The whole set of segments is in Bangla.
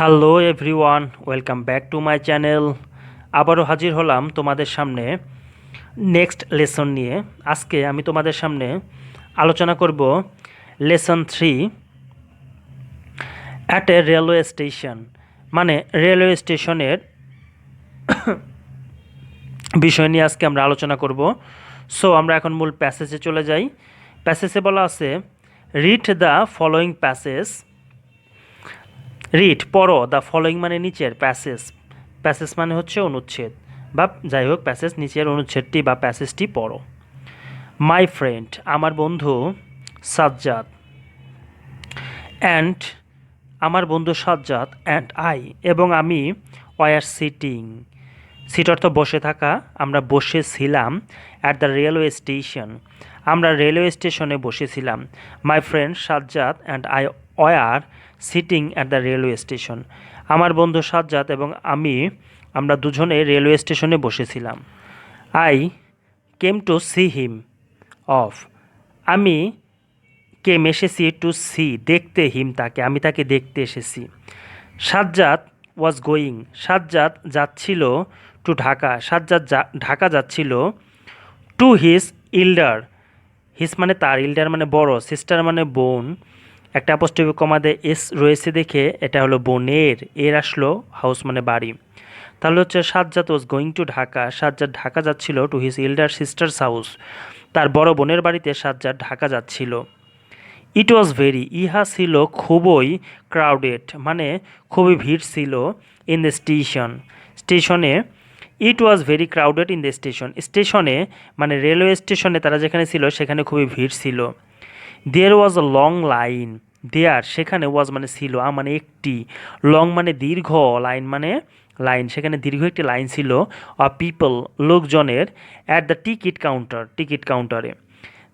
Hello everyone, welcome back to my channel. আবারও হাজির হলাম তোমাদের সামনে নেক্সট লেসন নিয়ে। আজকে আমি তোমাদের সামনে আলোচনা করব lesson 3 at a railway station, মানে রেলওয়ে স্টেশনের বিষয় নিয়ে আজকে আমরা আলোচনা করব। সো আমরা এখন মূল প্যাসেজে চলে যাই। প্যাসেজে বলা আছে, read the following passage. Read পড়ো, দ্য ফলোয়িং মানে নিচের, প্যাসেজ প্যাসেজ মানে হচ্ছে অনুচ্ছেদ, বা যাই হোক প্যাসেজ নিচের অনুচ্ছেদটি বা প্যাসেজটি পড়ো। মাই ফ্রেন্ড আমার বন্ধু, সাজ্জাদ অ্যান্ড আমার বন্ধু সাজ্জাদ অ্যান্ড আই এবং আমি, ওয়ার সিটিং সিট অর্থ বসে থাকা, আমরা বসেছিলাম, অ্যাট দ্য রেলওয়ে স্টেশন আমরা রেলওয়ে স্টেশনে বসেছিলাম। My friend Sajjad and I were sitting at the railway station আমার বন্ধু সাজ্জাদ এবং আমরা দুজনে রেলওয়ে স্টেশনে বসেছিলাম। I came to see him off আমি এসেছি, টু সি দেখতে, হিম তাকে, আমি তাকে দেখতে এসেছি। সাজ্জাদ ওয়াজ গোয়িং সাজ্জাদ যাচ্ছিল, টু ঢাকা সাজ্জাদ ঢাকা যাচ্ছিল, টু হিজ ইল্ডার হিজ মানে তার, ইল্ডার মানে বড়, সিস্টার মানে বোন, একটা অ্যাপোস্ট্রফি কমাতে এস রয়েছে দেখে এটা হলো বোনের, এর আসলো হাউস মানে বাড়ি। তাহলে হচ্ছে Sajjad was going to Dhaka Sajjad Dhaka যাচ্ছিল, to his elder sister's house তার বড় বোনের বাড়িতে সাজ্জাদ ঢাকা যাচ্ছিল। ইট ওয়াজ ভেরি ইহা ছিল খুবই, ক্রাউডেড মানে খুবই ভিড় ছিল, ইন দ্য স্টেশনে। It was very crowded in the স্টেশনে মানে রেলওয়ে স্টেশনে তারা যেখানে ছিল সেখানে খুবই ভিড় ছিল। দেয়ার ওয়াজ আ লং লাইন দেয়ার সেখানে, ওয়াজ মানে ছিল, মানে একটি, লং মানে দীর্ঘ, লাইন মানে লাইন, সেখানে দীর্ঘ একটি লাইন ছিল, পিপল লোকজনের, অ্যাট দ্য টিকিট কাউন্টারে।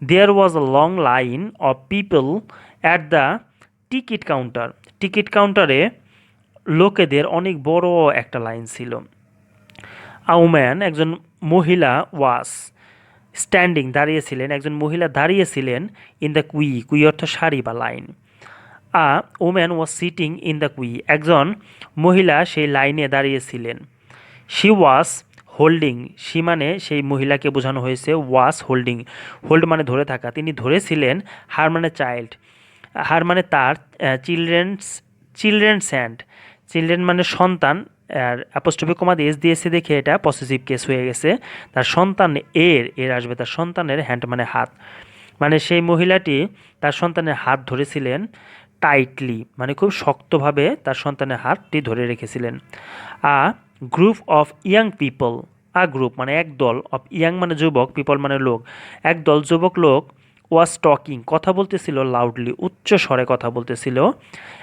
There was a long line of people at the ticket কাউন্টারে লোকেদের অনেক বড় একটা লাইন ছিল। আউম্যান একজন মহিলা, ওয়াস স্ট্যান্ডিং দাঁড়িয়েছিলেন, একজন মহিলা দাঁড়িয়েছিলেন, ইন দ্য কুই অর্থ সারি বা line. A woman was sitting in the একজন মহিলা সেই লাইনে দাঁড়িয়েছিলেন। শি ওয়াজ হোল্ডিং মানে সেই মহিলাকে বোঝানো হয়েছে, ওয়াজ হোল্ডিং, হোল্ড মানে ধরে থাকা, তিনি ধরেছিলেন, হার মানে চাইল্ড, হার মানে তার, চিলড্রেন্স হ্যান্ড চিলড্রেন মানে সন্তান, আর অ্যাপোস্ট্রফি কমা দিয়ে এস দিয়েছে দেখে এটা পসেসিভ কেস হয়ে গেছে, তার সন্তান, এর আসবে, তার সন্তানের, হ্যান্ড মানে হাত, মানে সেই মহিলাটি তার সন্তানের হাত ধরেছিলেন, টাইটলি মানে খুব শক্তভাবে তার সন্তানের হাতটি ধরে রেখেছিলেন। A group of young people group মানে একদল, অফ ইয়াং মানে যুবক, পিপল মানে লোক, একদল যুবক লোক, ওয়াজ টকিং কথা বলতেছিল, লাউডলি উচ্চ স্বরে কথা বলতেছিল,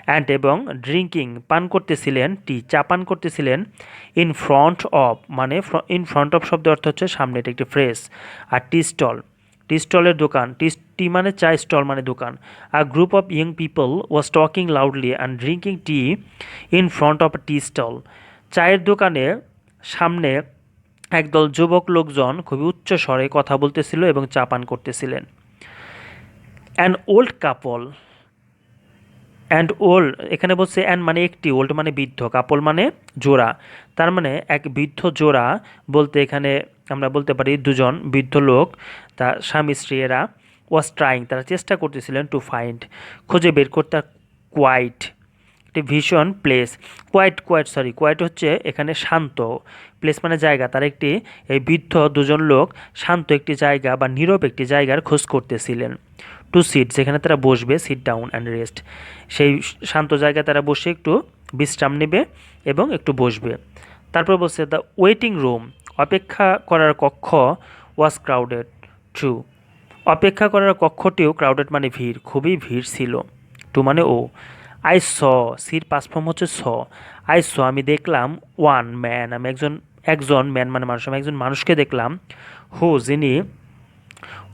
অ্যান্ড এবং ড্রিঙ্কিং পান করতেছিলেন, চা পান করতেছিলেন, ইন ফ্রন্ট অফ মানে ইন ফ্রন্ট অফ শব্দ অর্থ হচ্ছে সামনে, এটা একটি ফ্রেজ। আর টি স্টলের দোকান, টি মানে চা, স্টল মানে দোকান। আর group of young people was talking loudly and drinking tea in front of tea stall চায়ের দোকানে সামনে একদল যুবক লোকজন খুবই উচ্চ স্বরে কথা বলতেছিল এবং চা পান করতেছিলেন। অ্যান ওল্ড কাপল ওল্ড এখানে বলছে অ্যান মানে একটি, ওল্ড মানে বৃদ্ধ, কাপল মানে জোড়া, তার মানে এক বৃদ্ধ জোড়া বলতে এখানে আমরা বলতে পারি দুজন বৃদ্ধ লোক, তার স্বামী স্ত্রী, এরা ওয়াজ ট্রাইং তারা চেষ্টা করতেছিলেন, টু ফাইন্ড খুঁজে বের করতে, কোয়াইট একটি ভীষণ প্লেস, কোয়াইট হচ্ছে এখানে শান্ত, প্লেস মানে জায়গা, তার একটি, এই বৃদ্ধ দুজন লোক শান্ত একটি জায়গা বা নীরব একটি জায়গার খোঁজ করতেছিলেন। টু সিট যেখানে তারা বসবে, সিট ডাউন অ্যান্ড রেস্ট সেই শান্ত জায়গায় তারা বসে একটু বিশ্রাম নেবে এবং একটু বসবে। তারপর বলছে দ্য ওয়েটিং রুম অপেক্ষা করার কক্ষ, ওয়াজ ক্রাউডেড টু অপেক্ষা করার কক্ষটিও, ক্রাউডেড মানে ভিড়, খুবই ভিড় ছিল, টু মানে ও। আই সির পাস ফর্ম হচ্ছে আই আমি দেখলাম, ওয়ান ম্যান আমি একজন ম্যান মানে মানুষ, আমি একজন মানুষকে দেখলাম, যিনি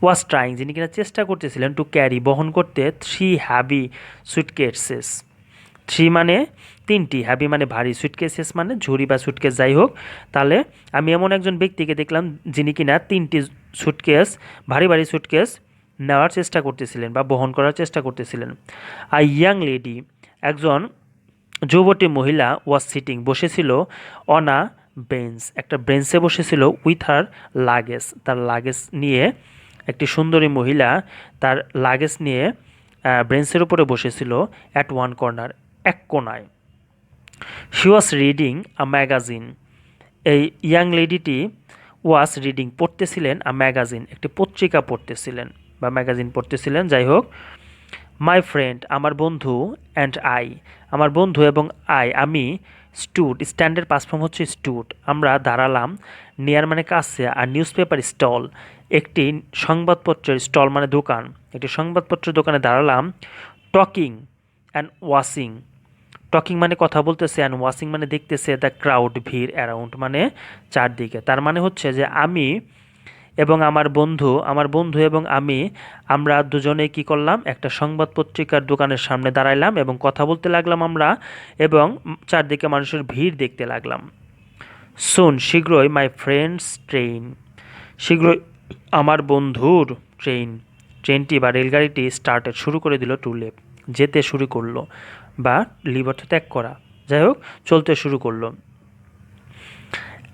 ওয়াজ ট্রাইং যিনি কিনা চেষ্টা করতেছিলেন, টু ক্যারি বহন করতে, 3 হ্যাভি সুটকেসেস, 3 মানে 3টি, হ্যাভি মানে ভারী, সুটকেসেস মানে ঝুড়ি বা সুটকেস, যাই হোক। তাহলে আমি এমন একজন ব্যক্তিকে দেখলাম যিনি কিনা 3টি সুটকেস, ভারী ভারী সুটকেস নেওয়ার চেষ্টা করতেছিলেন বা বহন করার চেষ্টা করতেছিলেন। আর ইয়াং লেডি একজন যুবতী মহিলা ওয়াজ সিটিং বসেছিল অন আ বেঞ্চ, একটা বেঞ্চে বসেছিল উইথ হার লাগেজ, তার লাগেজ নিয়ে। একটি সুন্দরী মহিলা তার লাগেজ নিয়ে বেঞ্চের উপরে বসেছিল অ্যাট ওয়ান কর্নার, এক কোণায়। She was reading a magazine, এই ইয়াং লেডিটি ওয়াজ রিডিং পড়তেছিলেন আ ম্যাগাজিন, একটি পত্রিকা পড়তেছিলেন বা ম্যাগাজিন পড়তেছিলেন, যাই হোক। মাই ফ্রেন্ড আমার বন্ধু, অ্যান্ড আই আমার বন্ধু এবং আমি, স্টুড স্ট্যান্ডের পাস্ট ফর্ম হচ্ছে স্টুড, আমরা দাঁড়ালাম, নিয়ার মানে কাছে, আর নিউজ পেপার স্টল একটি সংবাদপত্রের স্টল মানে দোকান, একটি সংবাদপত্রের দোকানে দাঁড়ালাম। টকিং অ্যান্ড ওয়াচিং, টকিং মানে কথা বলতেছে, অ্যান্ড ওয়াচিং মানে দেখতেছে, দ্য ক্রাউড ভিড় অ্যারাউন্ড মানে চারদিকে। তার মানে হচ্ছে যে আমি এবং আমার বন্ধু এবং আমরা দুজনেই কী করলাম, একটা সংবাদ পত্রিকার দোকানের সামনে দাঁড়াইলাম এবং কথা বলতে লাগলাম আমরা, এবং চারদিকে মানুষের ভিড় দেখতে লাগলাম। সুন শীঘ্রই, মাই ফ্রেন্ডস ট্রেন, শীঘ্রই আমার বন্ধুর ট্রেনটি বা রেলগাড়িটি স্টার্টেড শুরু করে দিল, টু লিভ যেতে শুরু করলো, বা লিভ অর্থ ত্যাগ করা, যাই হোক চলতে শুরু করলো।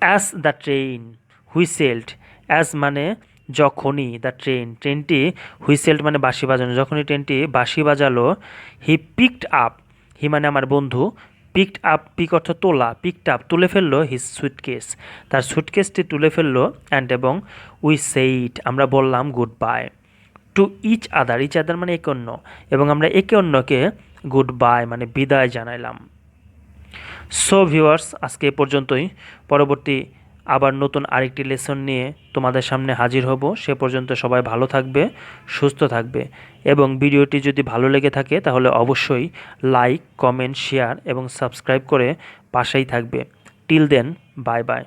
অ্যাজ দ্য ট্রেন হুইসেলড, অ্যাজ মানে যখনই, দ্য ট্রেনটি হুইসেলড মানে বাঁশি বাজানো, যখনই ট্রেনটি বাঁশি বাজালো। হি পিকড আপ, হি মানে আমার বন্ধু, পিকড আপ পিক অর্থ তোলা, পিকড আপ তুলে ফেললো, হিজ সুটকেস তার সুটকেসটি তুলে ফেললো, অ্যান্ড এবং উই সেইড আমরা বললাম goodbye, to each other মানে একে অন্য, এবং আমরা একে অন্যকে গুড বাই মানে বিদায় জানাইলাম। সো ভিউয়ার্স, আজকে এ পর্যন্তই। পরবর্তী আবার নতুন আরেকটি লেসন নিয়ে তোমাদের সামনে হাজির হব। সে পর্যন্ত সবাই ভালো থাকবে, সুস্থ থাকবে, এবং ভিডিওটি যদি ভালো লেগে থাকে তাহলে অবশ্যই লাইক, কমেন্ট, শেয়ার এবং সাবস্ক্রাইব করে পাশেই থাকবে। Till then, bye by.